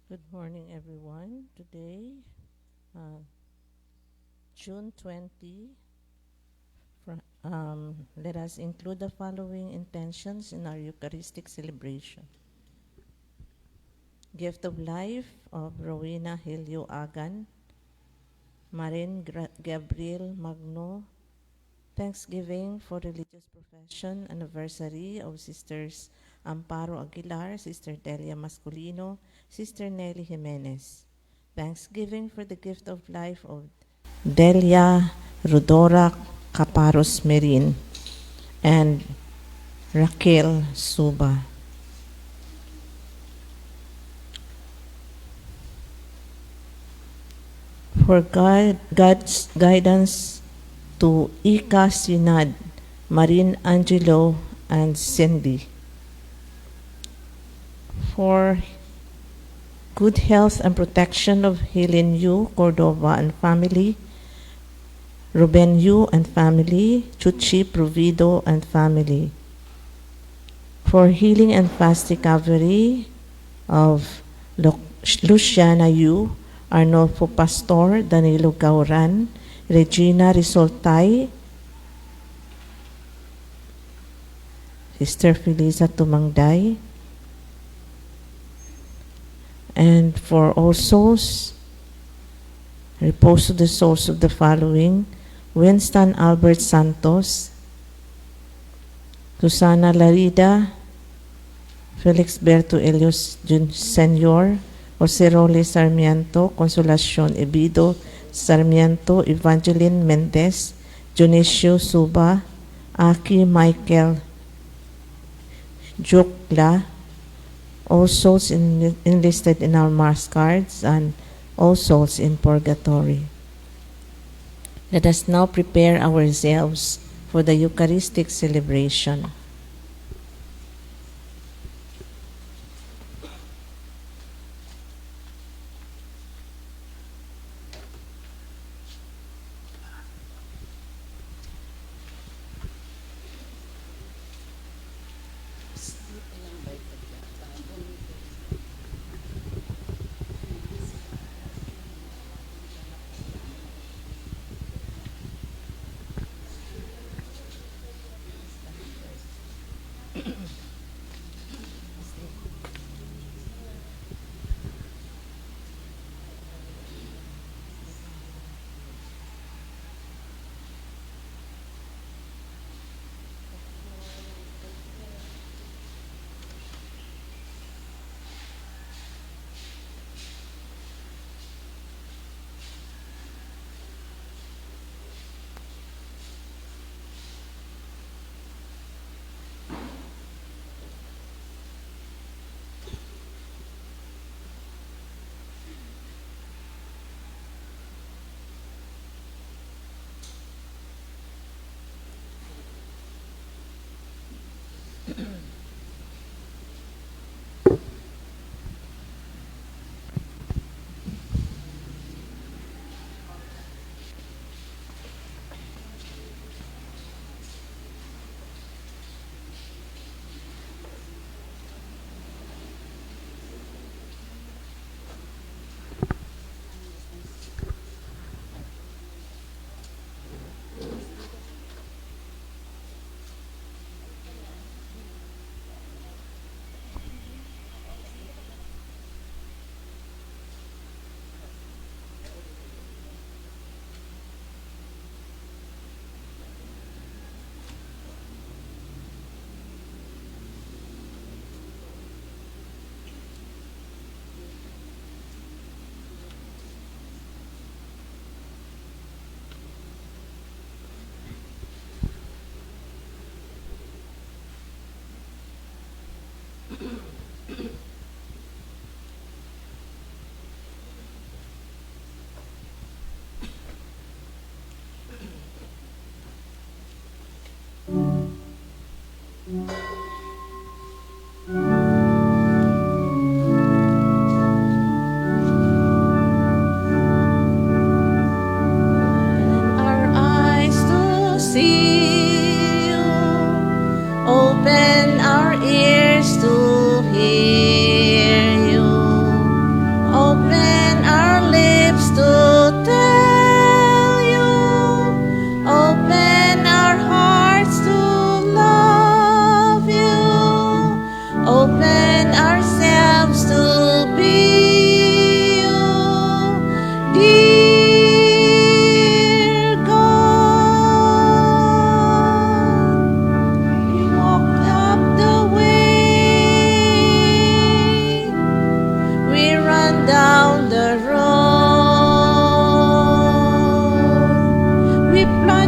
Good morning, everyone. Today, uh, June 20, let us include the following intentions in our Eucharistic celebration. Gift of life of Rowena Helio Agan, Marin Gabriel Magno. Thanksgiving for religious profession anniversary of Sisters Amparo Aguilar, Sister Delia Masculino, Sister Nelly Jimenez. Thanksgiving for the gift of life of Delia Rudora Caparos Merin and Raquel Suba. For God's guidance to Ika Sinad, Marin Angelo, and Cindy. For good health and protection of Helen Yu, Cordova and family, Ruben Yu and family, Chuchi Provido and family. For healing and fast recovery of Luciana Yu, Arnolfo Pastor, Danilo Gauran, Regina Risoltay, Sister Felisa Tumangday, and for all souls, repose to the souls of the following: Winston Albert Santos, Susana Larida, Felix Berto Elios Sr., Jose Role Sarmiento, Consolacion Ebido Sarmiento, Evangeline Mendez, Dionisio Suba, Aki Michael Jukla, all souls enlisted in our Mass cards, and all souls in purgatory. Let us now prepare ourselves for the Eucharistic celebration.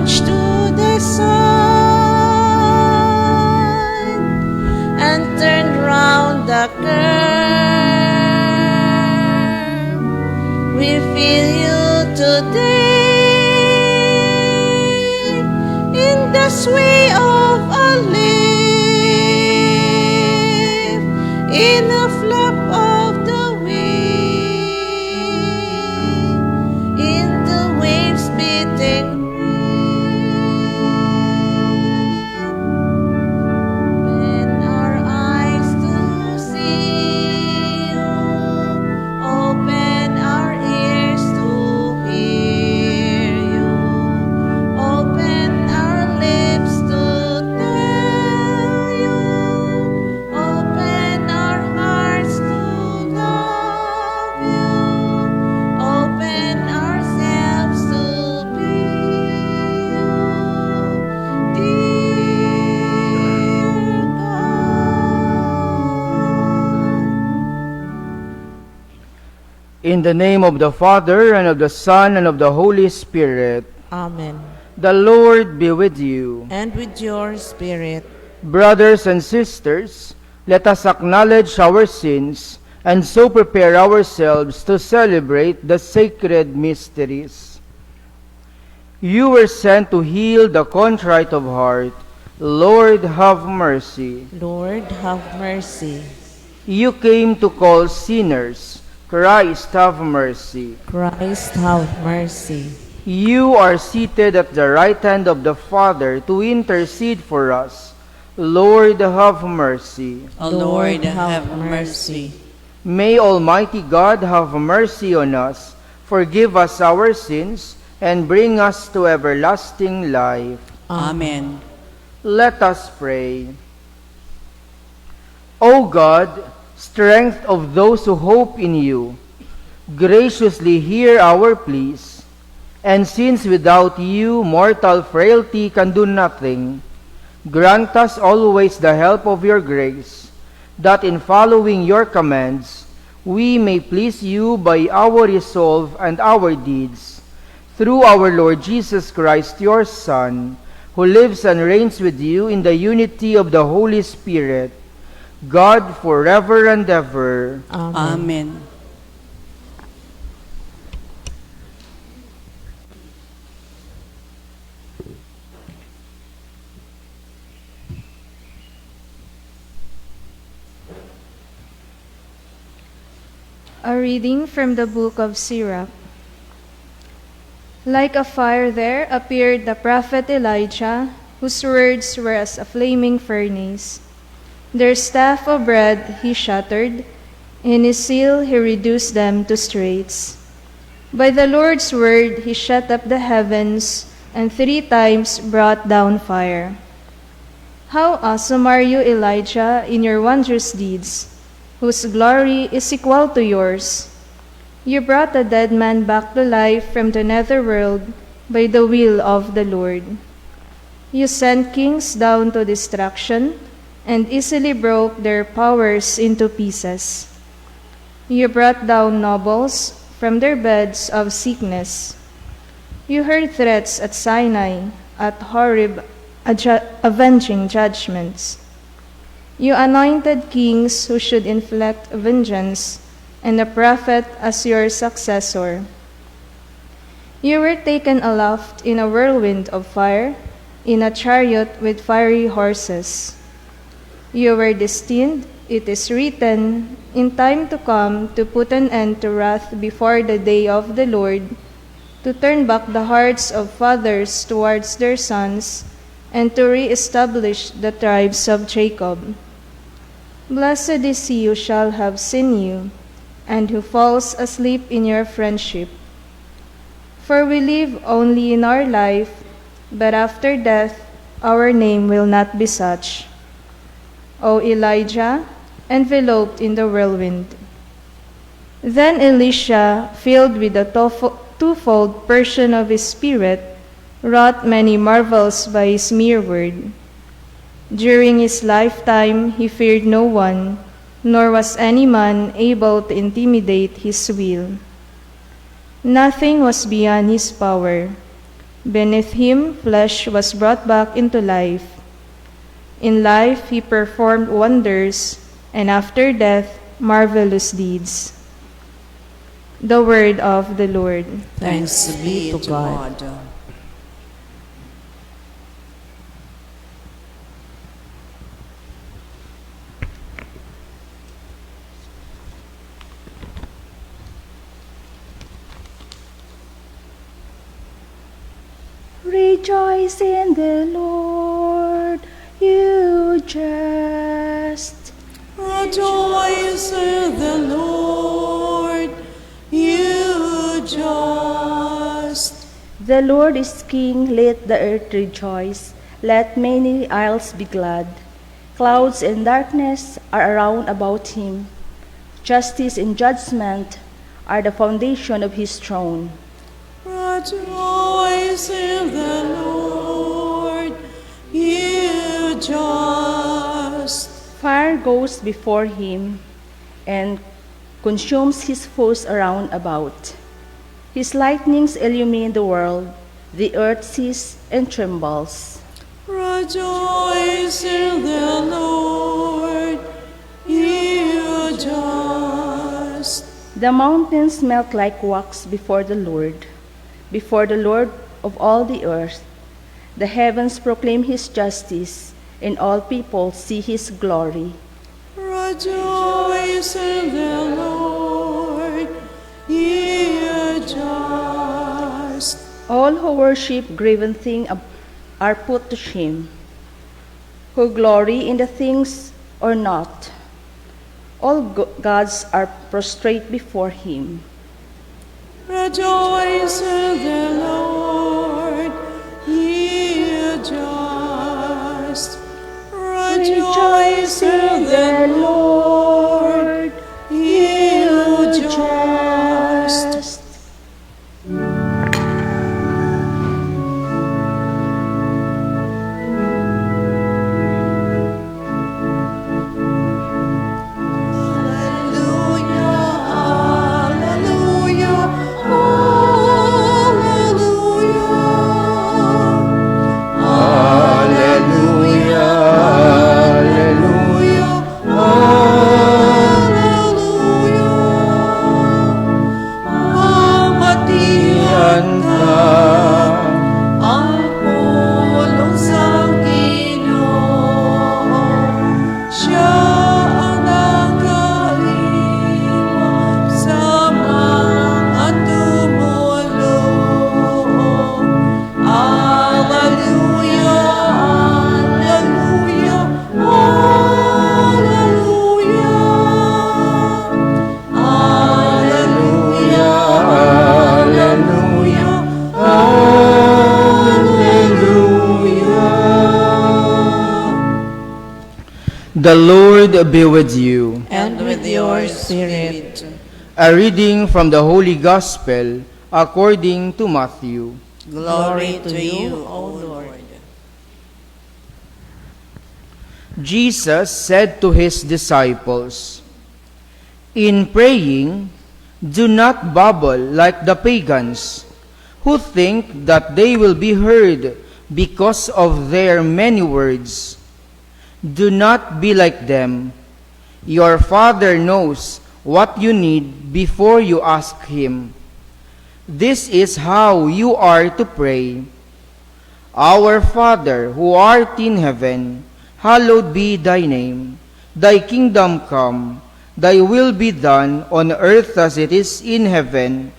plunged to the sun and turned round the curve. We feel you today in the sway of a leaf, in a flap of the wind, in the waves beating. Open our eyes to see you, open our ears to hear you, open our lips to tell you, open our hearts to love you, open ourselves to be you, dear God. In the name of the Father, and of the Son, and of the Holy Spirit. Amen. The Lord be with you. And with your spirit. Brothers and sisters, let us acknowledge our sins and so prepare ourselves to celebrate the sacred mysteries. You were sent to heal the contrite of heart. Lord, have mercy. Lord, have mercy. You came to call sinners. Christ, have mercy. Christ, have mercy. You are seated at the right hand of the Father to intercede for us. Lord, have mercy. O Lord, have mercy. May Almighty God have mercy on us, forgive us our sins, and bring us to everlasting life. Amen. Let us pray. O God, strength of those who hope in you, graciously hear our pleas, and since without you mortal frailty can do nothing, grant us always the help of your grace, that in following your commands we may please you by our resolve and our deeds. Through our Lord Jesus Christ, your Son, who lives and reigns with you in the unity of the Holy Spirit, God forever and ever. Amen. Amen. A reading from the book of Sirach. Like a fire there appeared the prophet Elijah, whose words were as a flaming furnace. Their staff of bread he shattered, in his zeal he reduced them to straits. By the Lord's word he shut up the heavens, and 3 times brought down fire. How awesome are you, Elijah, in your wondrous deeds, whose glory is equal to yours. You brought a dead man back to life from the netherworld by the will of the Lord. You sent kings down to destruction, and easily broke their powers into pieces. You brought down nobles from their beds of sickness. You heard threats at Sinai, at Horeb, avenging judgments. You anointed kings who should inflict vengeance, and a prophet as your successor. You were taken aloft in a whirlwind of fire, in a chariot with fiery horses. You were destined, it is written, in time to come to put an end to wrath before the day of the Lord, to turn back the hearts of fathers towards their sons, and to re-establish the tribes of Jacob. Blessed is he who shall have seen you, and who falls asleep in your friendship. For we live only in our life, but after death our name will not be such. O Elijah, enveloped in the whirlwind. Then Elisha, filled with the twofold portion of his spirit, wrought many marvels by his mere word. During his lifetime he feared no one, nor was any man able to intimidate his will. Nothing was beyond his power. Beneath him, flesh was brought back into life. In life, he performed wonders, and after death, marvelous deeds. The word of the Lord. Thanks be to God. Rejoice in the Lord, you just. Rejoice in the Lord, you just. The Lord is King, let the earth rejoice, let many isles be glad. Clouds and darkness are around about him. Justice and judgment are the foundation of his throne. Rejoice in the Lord, you just. Fire goes before him and consumes his foes around about. His lightnings illumine the world, the earth sees and trembles. Rejoice in the Lord, you just. The mountains melt like wax before the Lord of all the earth. The heavens proclaim his justice, and all people see his glory. Rejoice in the Lord, you just. All who worship graven things are put to shame, who glory in the things or not. All gods are prostrate before him. Rejoice in the Lord, you just. Rejoice in the Lord, you just. The Lord be with you. And with your spirit. A reading from the Holy Gospel according to Matthew. Glory to you, O Lord. Jesus said to his disciples, "In praying, do not babble like the pagans, who think that they will be heard because of their many words. Do not be like them. Your Father knows what you need before you ask Him. This is how you are to pray. Our Father, who art in heaven, hallowed be thy name. Thy kingdom come, thy will be done on earth as it is in heaven.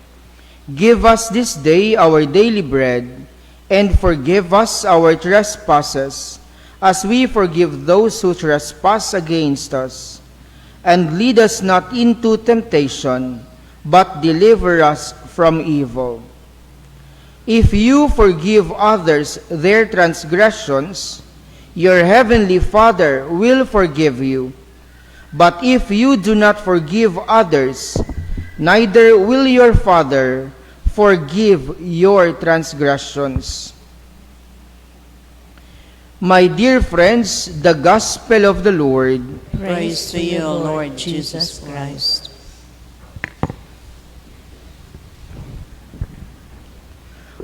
Give us this day our daily bread, and forgive us our trespasses, as we forgive those who trespass against us. And lead us not into temptation, but deliver us from evil. If you forgive others their transgressions, your heavenly Father will forgive you. But if you do not forgive others, neither will your Father forgive your transgressions." My dear friends, the Gospel of the Lord. Praise to you, Lord Jesus Christ.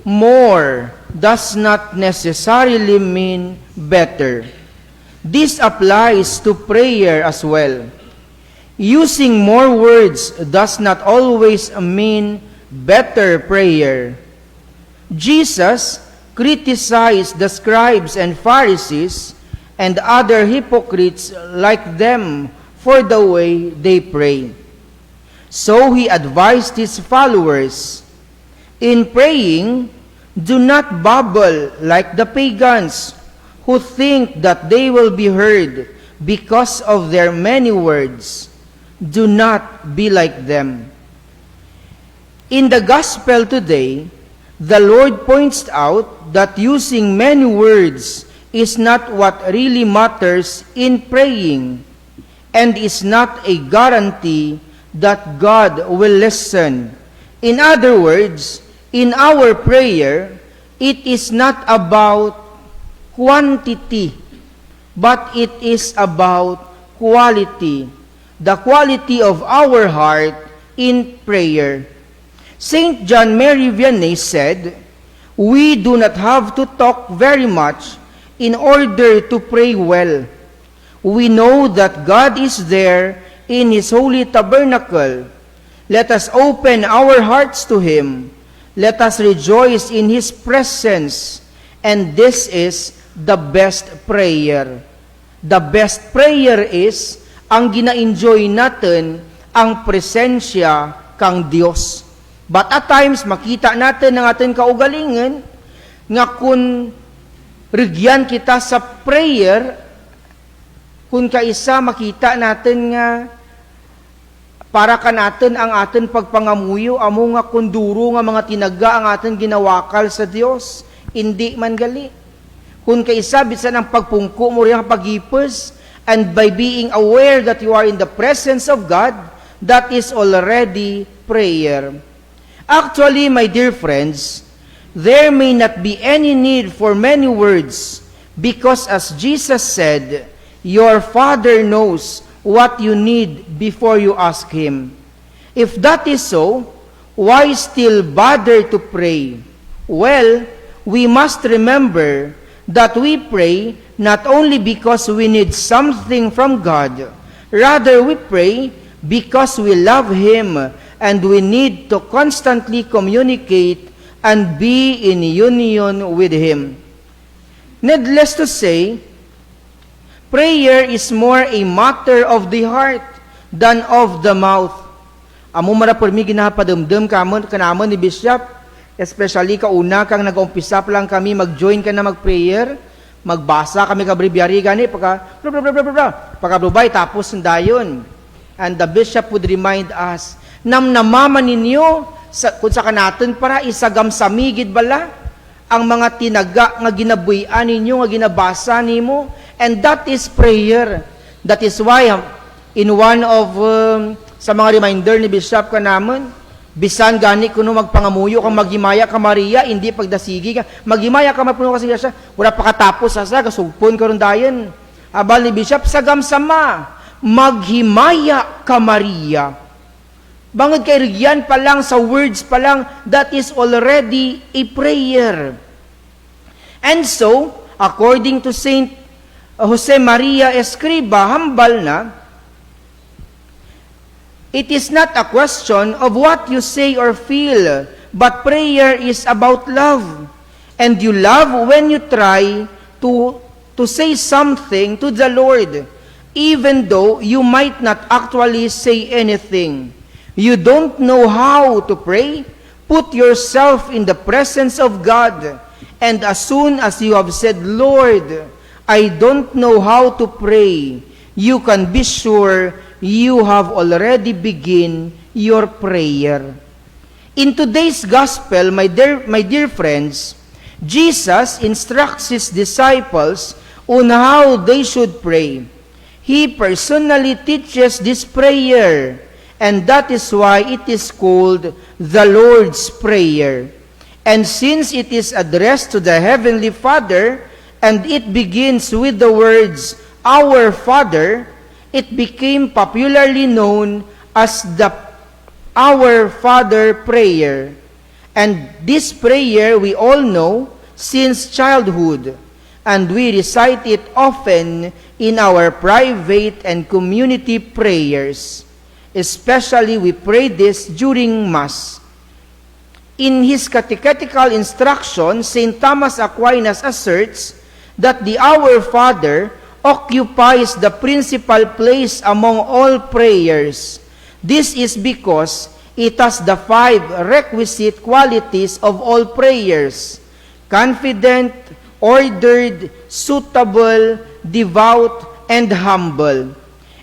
more does not necessarily mean better. This applies to prayer as well. Using more words does not always mean better prayer. Jesus criticized the scribes and Pharisees and other hypocrites like them for the way they pray. So he advised his followers, in praying, do not babble like the pagans who think that they will be heard because of their many words. Do not be like them. In the gospel today, the Lord points out that using many words is not what really matters in praying, and is not a guarantee that God will listen. In other words, in our prayer, it is not about quantity, but it is about quality, the quality of our heart in prayer. Saint John Mary Vianney said, "We do not have to talk very much in order to pray well. We know that God is there in His holy tabernacle. Let us open our hearts to Him. Let us rejoice in His presence. And this is the best prayer." The best prayer is ang gina-enjoy natin ang presensya kang Dios. But at times, makita natin ang ating kaugalingan nga kung rigyan kita sa prayer, kung kaisa makita natin nga para ka natin ang atin pagpangamuyo, amo nga kunduro nga mga tinaga ang atin ginawakal sa Dios, hindi man gali. Kung kaisa bisan ang pagpungko mo rin ang pagipos, and by being aware that you are in the presence of God, that is already prayer. Actually, my dear friends, there may not be any need for many words, because as Jesus said, your Father knows what you need before you ask Him. If that is so, why still bother to pray? Well, we must remember that we pray not only because we need something from God, rather we pray because we love Him and we need to constantly communicate and be in union with Him. Needless to say, prayer is more a matter of the heart than of the mouth. Amo marapurmi ginapadamdam kanamon ni Bishop, especially kauna kang nag-umpisa pa lang kami mag-join ka na mag-prayer, magbasa kami ka breviary gani pagkablubay tapos dayon. And the Bishop would remind us, namnamaman ninyo kung sa kanaton para isagam sa migid bala ang mga tinaga nga ginabuyan ninyo nga ginabasa nimo, and that is prayer. That is why in one of sa mga reminder ni Bishop kanamon, bisan gani kuno magpangamuyo kang magimaya ka Maria, hindi pagdasigi ka magimaya ka mapuno ka siya wala pa katapos sa gasugpon karon dayon. Abal ni Bishop sagam sama maghimaya ka Maria. Bangod kay rigyan pa lang sa words pa lang, that is already a prayer. And so, according to Saint Jose Maria Escriba, hambal na, it is not a question of what you say or feel, but prayer is about love. And you love when you try to say something to the Lord, even though you might not actually say anything. You don't know how to pray? Put yourself in the presence of God. And as soon as you have said, Lord, I don't know how to pray, you can be sure you have already begun your prayer. In today's gospel, my dear friends, Jesus instructs His disciples on how they should pray. He personally teaches this prayer, and that is why it is called the Lord's Prayer. And since it is addressed to the Heavenly Father, and it begins with the words, Our Father, it became popularly known as the Our Father prayer. And this prayer we all know since childhood, and we recite it often in our private and community prayers. Especially we pray this during Mass. In his catechetical instruction, St. Thomas Aquinas asserts that the Our Father occupies the principal place among all prayers. This is because it has the 5 requisite qualities of all prayers: confident, ordered, suitable, devout, and humble.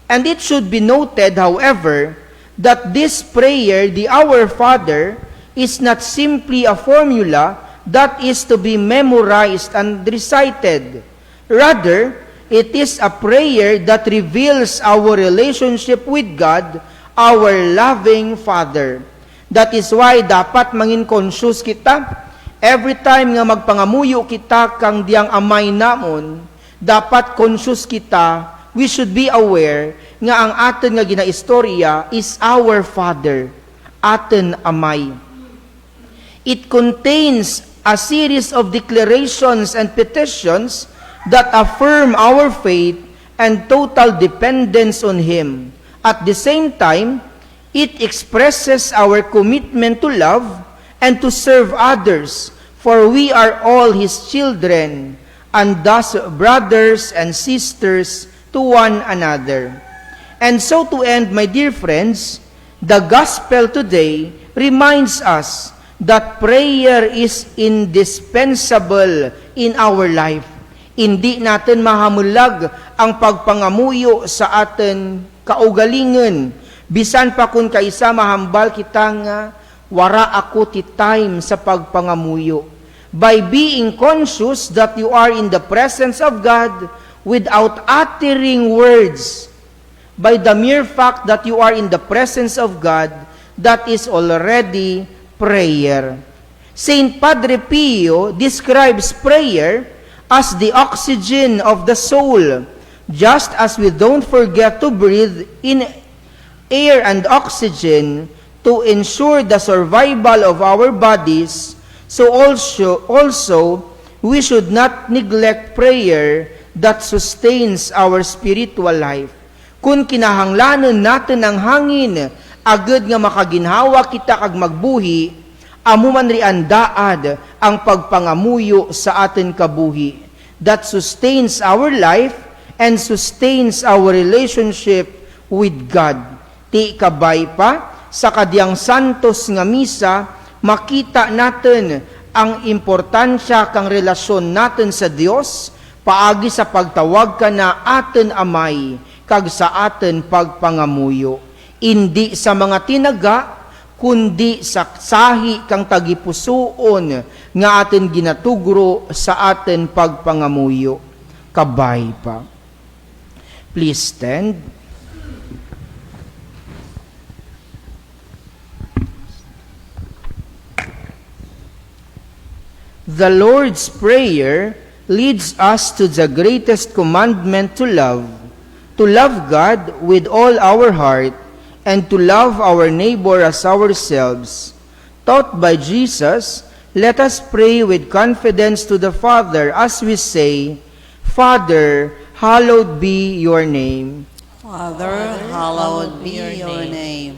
And it should be noted, however, that this prayer, the Our Father, is not simply a formula that is to be memorized and recited. Rather, it is a prayer that reveals our relationship with God, our loving Father. That is why dapat mangin conscious kita, every time nga magpangamuyo kita kang diyang amay namon, dapat conscious kita, we should be aware nga ang aton nga ginaistorya is our Father, aton amay. It contains a series of declarations and petitions that affirm our faith and total dependence on Him. At the same time, it expresses our commitment to love and to serve others, for we are all His children, and thus brothers and sisters to one another. And so to end, my dear friends, the Gospel today reminds us that prayer is indispensable in our life. Hindi natin mahamulag ang pagpangamuyo sa atin kaugalingon. Bisan pa kung kaisa mahambal kita nga, wara ako ti time sa pagpangamuyo. By being conscious that you are in the presence of God without uttering words, by the mere fact that you are in the presence of God, that is already prayer. Saint Padre Pio describes prayer as the oxygen of the soul, just as we don't forget to breathe in air and oxygen to ensure the survival of our bodies, so also we should not neglect prayer that sustains our spiritual life. Kung kinahanglanon natin ang hangin, agad nga makaginhawa kita kag magbuhi, amo man rian daad ang pagpangamuyo sa atin kabuhi that sustains our life and sustains our relationship with God. Ti kabay pa sa kadyang santos nga misa, makita natin ang importansya kang relasyon natin sa Dios paagi sa pagtawag ka na atin amay kag sa atin pagpangamuyo. Hindi sa mga tinaga, kundi sa sahi kang tagipusoon nga atin ginatugro sa atin pagpangamuyo. Kabay pa. Please stand. The Lord's Prayer leads us to the greatest commandment to love God with all our heart, and to love our neighbor as ourselves. Taught by Jesus, let us pray with confidence to the Father as we say, Father, hallowed be your name. Father, hallowed be your name.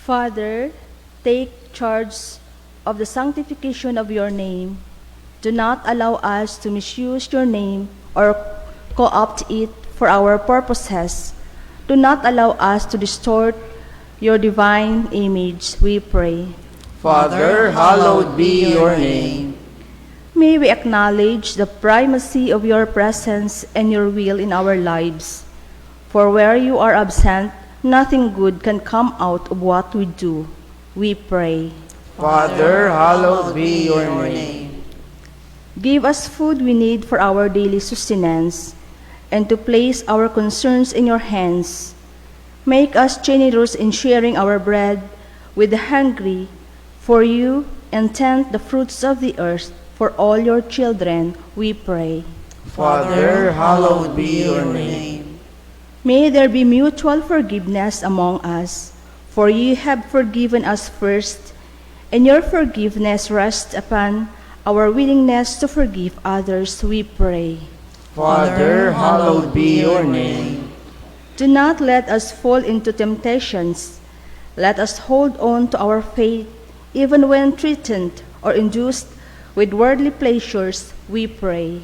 Father, take charge of the sanctification of your name. Do not allow us to misuse your name or co-opt it for our purposes. Do not allow us to distort your divine image, we pray. Father, hallowed be your name. May we acknowledge the primacy of your presence and your will in our lives. For where you are absent, nothing good can come out of what we do, we pray. Father, hallowed be your name. Give us food we need for our daily sustenance, and to place our concerns in your hands. Make us generous in sharing our bread with the hungry, for you intend the fruits of the earth for all your children, we pray. Father, hallowed be your name. May there be mutual forgiveness among us, for you have forgiven us first, and your forgiveness rests upon our willingness to forgive others, we pray. Father, hallowed be your name. Do not let us fall into temptations. Let us hold on to our faith, even when threatened or induced with worldly pleasures, we pray.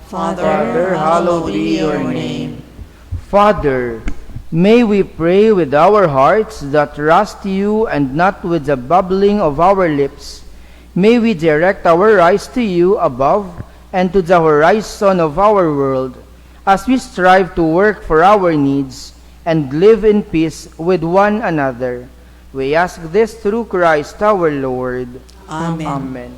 Father, hallowed be your name. Father, may we pray with our hearts that trust you and not with the bubbling of our lips. May we direct our eyes to you above and to the horizon of our world as we strive to work for our needs and live in peace with one another. We ask this through Christ our Lord. Amen. Amen.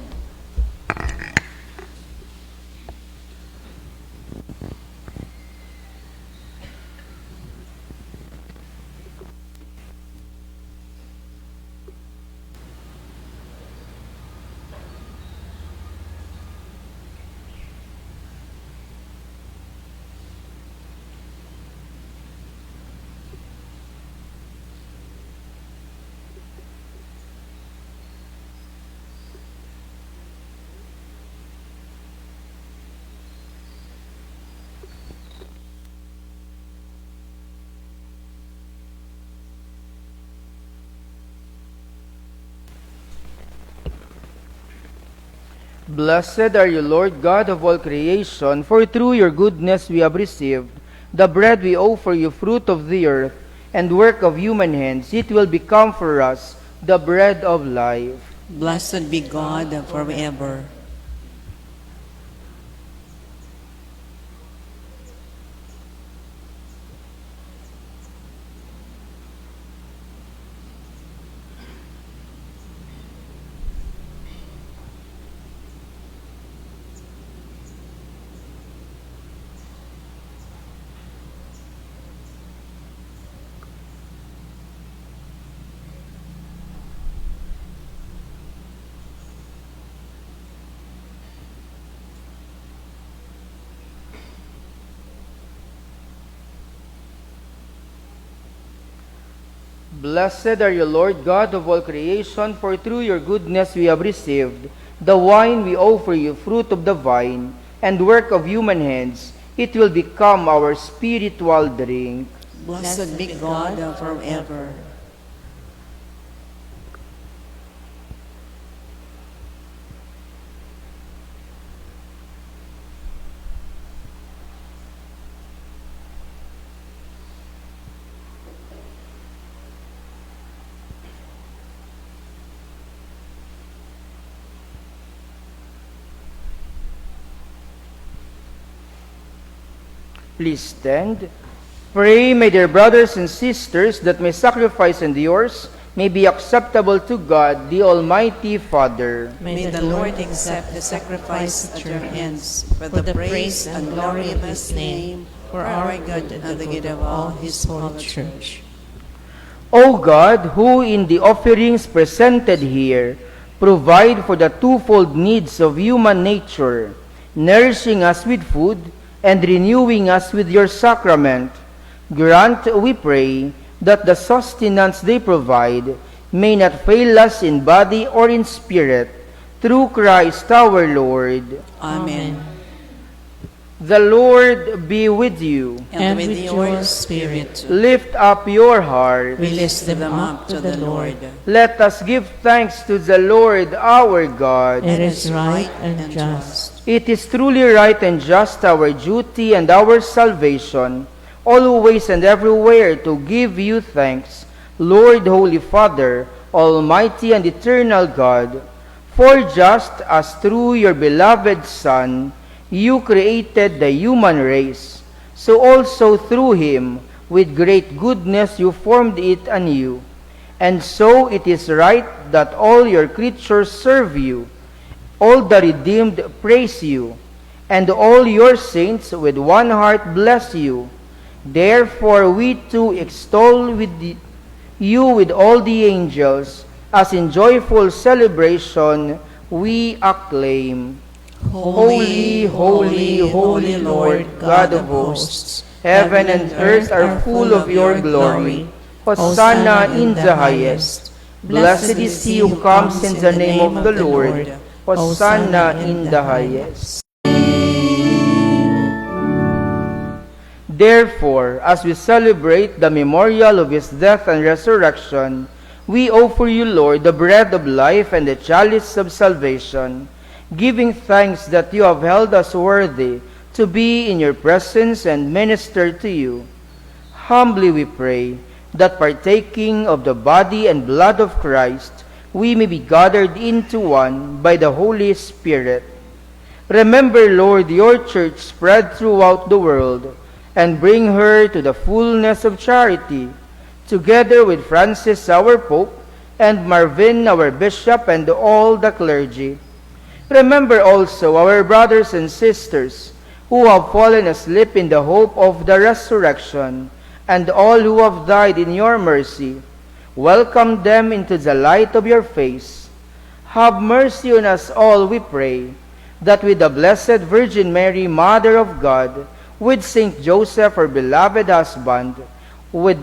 Blessed are you, Lord God of all creation, for through your goodness we have received the bread we offer you, fruit of the earth, and work of human hands. It will become for us the bread of life. Blessed be God forever. Blessed are you, Lord God of all creation, for through your goodness we have received the wine we offer you, fruit of the vine, and work of human hands. It will become our spiritual drink. Blessed be God forever. Please stand. Pray, my dear brothers and sisters, that my sacrifice and yours may be acceptable to God, the Almighty Father. May the Lord accept the sacrifice at your hands for the praise and glory of his name, for our good and the good of all his holy church. O God, who in the offerings presented here provide for the twofold needs of human nature, nourishing us with food and renewing us with your sacrament, grant, we pray, that the sustenance they provide may not fail us in body or in spirit, through Christ our Lord. Amen. The Lord be with you. And with your spirit, Lift up your heart. we lift them up to the Lord. Let us give thanks to the Lord our God. It is right and just. It is truly right and just, our duty and our salvation, always and everywhere to give you thanks, Lord, Holy Father, Almighty and eternal God. For just as through your beloved Son you created the human race, so also through him, with great goodness you formed it anew. And so it is right that all your creatures serve you, all the redeemed praise you, and all your saints with one heart bless you. Therefore we too extol you with all the angels, as in joyful celebration we acclaim. Holy, holy, holy Lord, God of hosts, Heaven and earth are full of your glory. Hosanna in the highest. Blessed is he who comes in the name of the Lord. Hosanna in the highest. Therefore, as we celebrate the memorial of his death and resurrection, we offer you, Lord, the bread of life and the chalice of salvation, giving thanks that you have held us worthy to be in your presence and minister to you. Humbly we pray that partaking of the body and blood of Christ, we may be gathered into one by the Holy Spirit. Remember, Lord, your church spread throughout the world, and bring her to the fullness of charity, together with Francis our Pope, and Marvin our Bishop, and all the clergy. Remember also our brothers and sisters who have fallen asleep in the hope of the resurrection, and all who have died in your mercy. Welcome them into the light of your face. Have mercy on us all, we pray, that with the Blessed Virgin Mary, Mother of God, with Saint Joseph, her beloved husband, with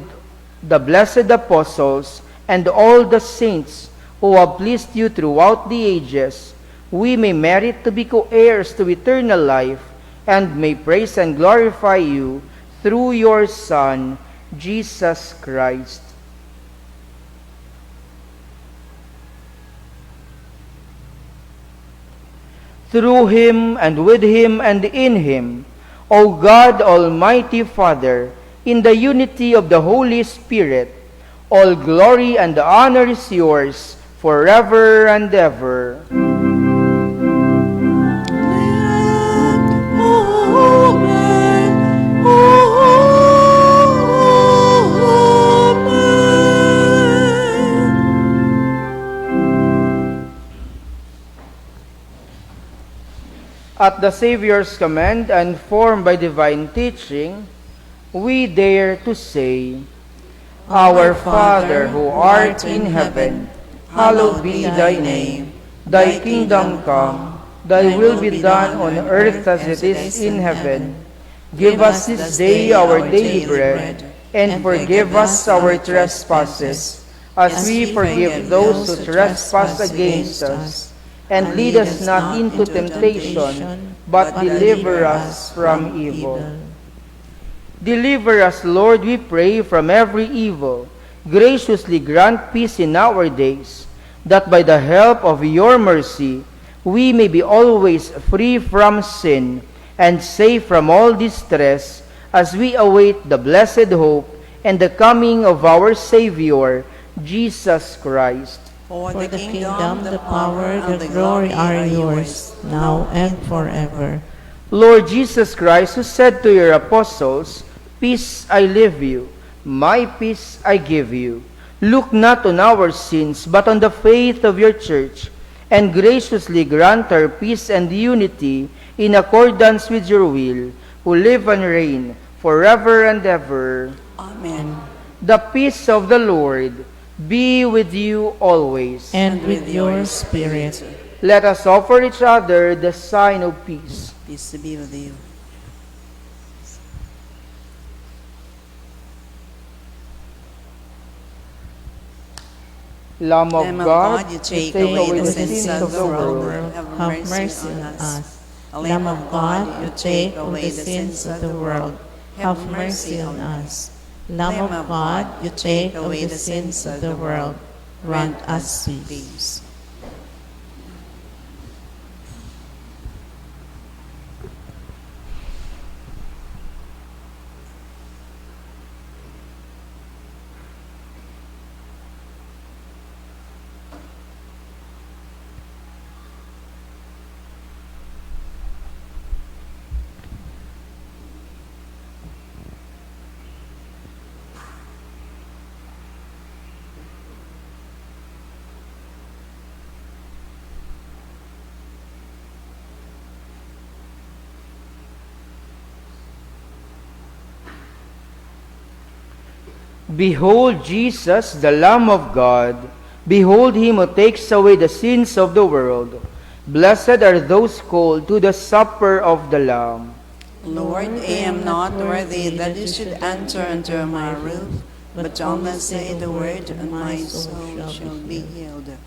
the blessed apostles, and all the saints who have pleased you throughout the ages, we may merit to be co-heirs to eternal life, and may praise and glorify you through your Son, Jesus Christ. Through him, and with him, and in him, O God, Almighty Father, in the unity of the Holy Spirit, all glory and honor is yours forever and ever. At the Savior's command and formed by divine teaching, we dare to say, Our Father, who art in heaven, hallowed be thy name. Thy kingdom come, thy will be done on earth as it is in heaven. Give us this day our daily bread, and forgive us our trespasses, as we forgive those who trespass against us. And lead us not into temptation, but deliver us from evil. Deliver us, Lord, we pray, from every evil. Graciously grant peace in our days, that by the help of your mercy we may be always free from sin and safe from all distress, as we await the blessed hope and the coming of our Savior, Jesus Christ. For For the kingdom, the power, the glory are yours, now and forever. Lord Jesus Christ, who said to your apostles, Peace I leave you, my peace I give you. Look not on our sins, but on the faith of your church, and graciously grant her peace and unity in accordance with your will, who live and reign forever and ever. Amen. The peace of the Lord be with you always. And with your spirit. Let us offer each other the sign of peace. Peace to be with you. Lamb of God, you who take away the sins of the world. Have mercy on us. Lamb of God, you take away the sins of the world. Have mercy on us. Lamb of God, you take away the sins of the world. Grant us peace. Behold Jesus, the Lamb of God. Behold him who takes away the sins of the world. Blessed are those called to the supper of the Lamb. Lord, I am not worthy that you should enter under my roof, but only say the word, and my soul shall be healed.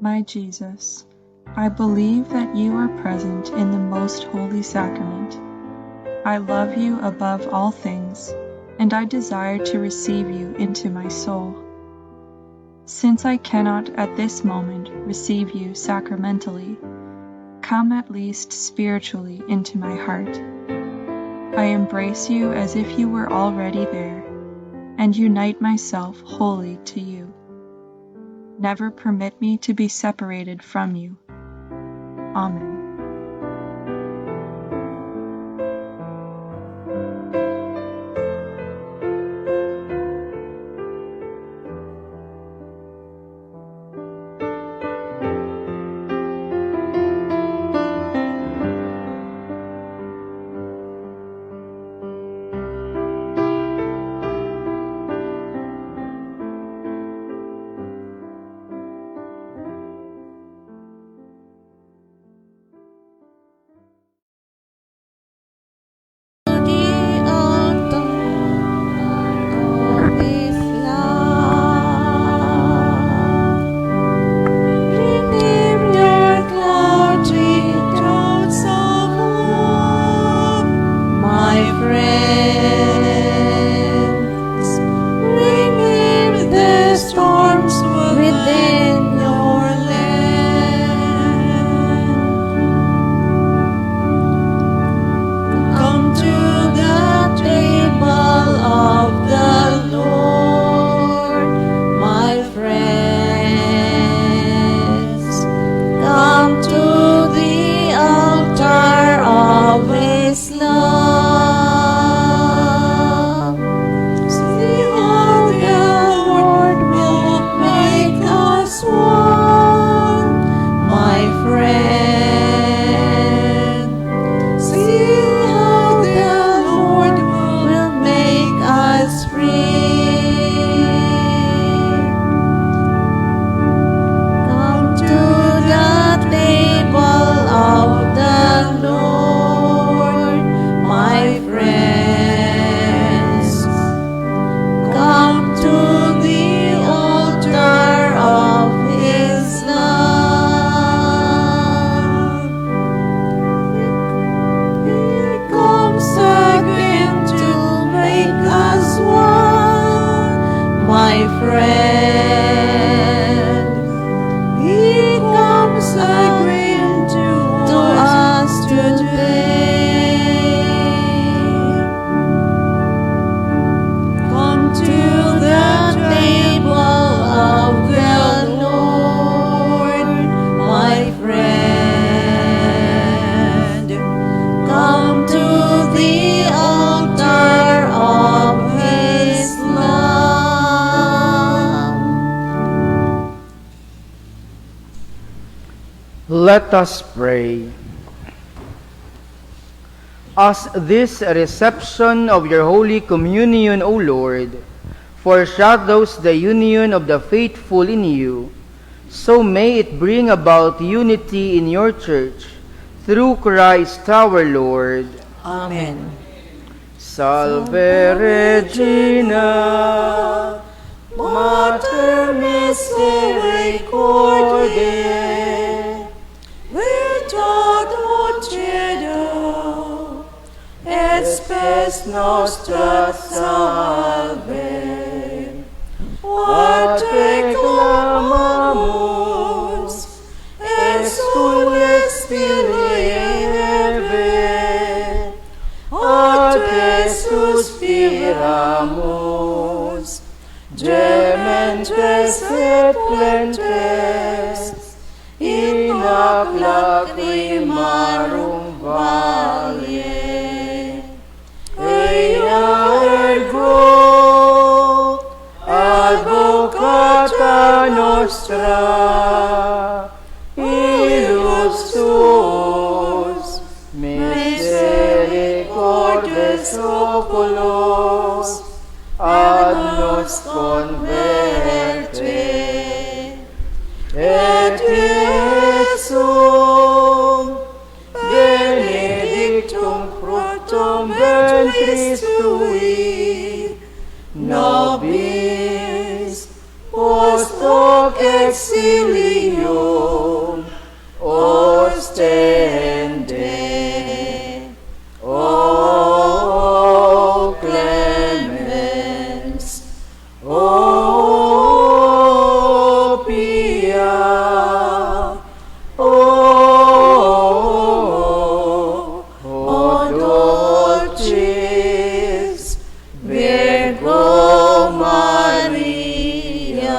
My Jesus, I believe that you are present in the most holy sacrament. I love you above all things, and I desire to receive you into my soul. Since I cannot at this moment receive you sacramentally, come at least spiritually into my heart. I embrace you as if you were already there, and unite myself wholly to you. Never permit me to be separated from you. Amen. Let us pray. As this reception of your Holy Communion, O Lord, foreshadows the union of the faithful in you, so may it bring about unity in your Church, through Christ our Lord. Amen. Salve Regina, Mater Misericordiae, Virtud uccido, et spes nostra salve. A te clamamus, exules Filieve, a te suspiramus, gementes et plentes, in hoc lacrimarum valle. nostra, ilus tuus, misericordes oculos, ad nos converte, et Jesum benedictum fructum ventris tui, nobis post hoc exilium ostende. O clemens, o pia, o dulcis Virgo Maria.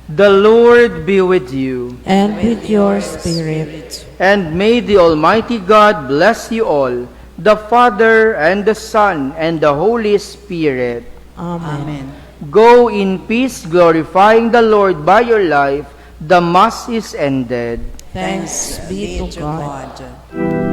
The Lord be with you, And with your spirit. and may the Almighty God bless you all, the Father, and the Son, and the Holy Spirit. Amen. Go in peace, glorifying the Lord by your life. The Mass is ended. Thanks be to God. God.